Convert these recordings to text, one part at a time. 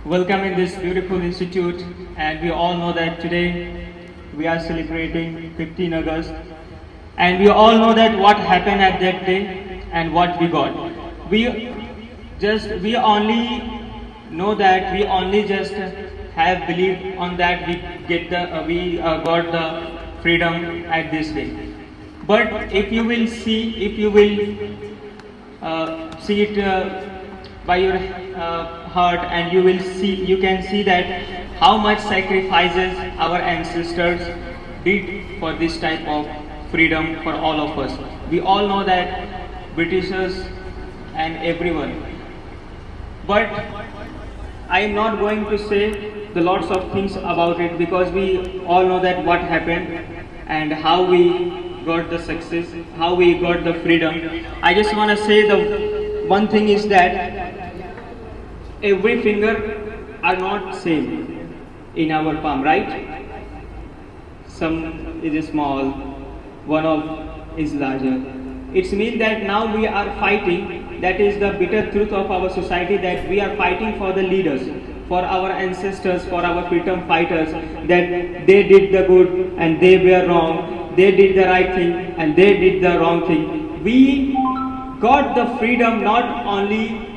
welcome in this beautiful institute, and we all know that today we are celebrating 15 August, and we all know that what happened at that day and what we got. We only know that we only just have believed on that we got the freedom at this day. But if you will see, see it by your heart, and you can see that how much sacrifices our ancestors did for this type of freedom for all of us. We all know that Britishers and everyone. But I am not going to say the lots of things about it, because we all know that what happened and how we got the success, how we got the freedom. I just want to say the one thing is that every finger are not same in our palm, right? Some is small, one of is larger. It means that now we are fighting. That is the bitter truth of our society, that we are fighting for the leaders, for our ancestors, for our freedom fighters, that they did the good and they were wrong, they did the right thing and they did the wrong thing. We got the freedom not only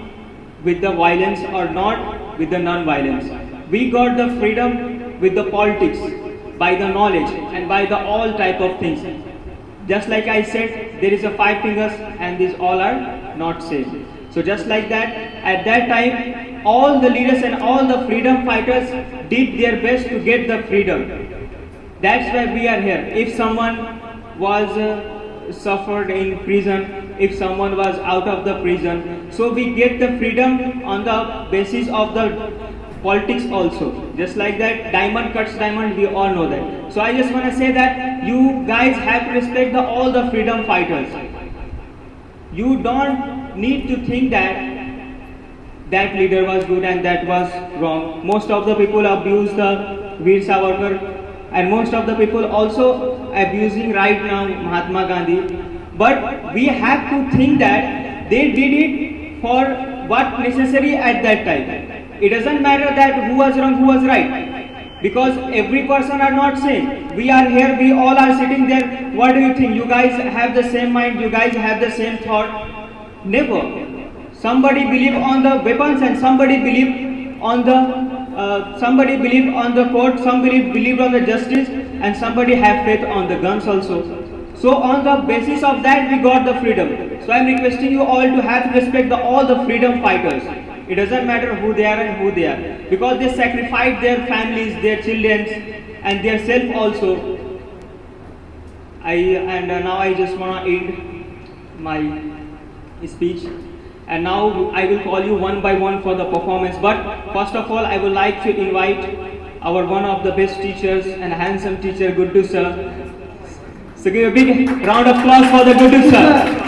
with the violence or not with the non-violence. We got the freedom with the politics, by the knowledge and by the all type of things. Just like I said, there is a 5 fingers and these all are not same. So just like that, at that time, all the leaders and all the freedom fighters did their best to get the freedom. That's why we are here. If someone was suffered in prison, if someone was out of the prison, so we get the freedom on the basis of the politics also. Just like that, diamond cuts diamond, we all know that. So I just want to say that you guys have to respect all the freedom fighters. You don't need to think that that leader was good and that was wrong. Most of the people abuse the Veer Savarkar, and most of the people also abusing right now Mahatma Gandhi. But we have to think that they did it for what necessary at that time. It doesn't matter that who was wrong, who was right, because every person are not same. We are here, we all are sitting there. What do you think? You guys have the same mind, you guys have the same thought? Never. Somebody believe on the weapons and somebody believe on the somebody believe on the court, somebody believe on the justice, and somebody have faith on the guns also. So on the basis of that we got the freedom. So I am requesting you all to have respect all the freedom fighters. It doesn't matter who they are and who they are, because they sacrificed their families, their children and their self also. Now I just want to end my speech, and now I will call you one by one for the performance. But first of all, I would like to invite our one of the best teachers and handsome teacher, Guddu sir. So give a big round of applause for the Guddu sir.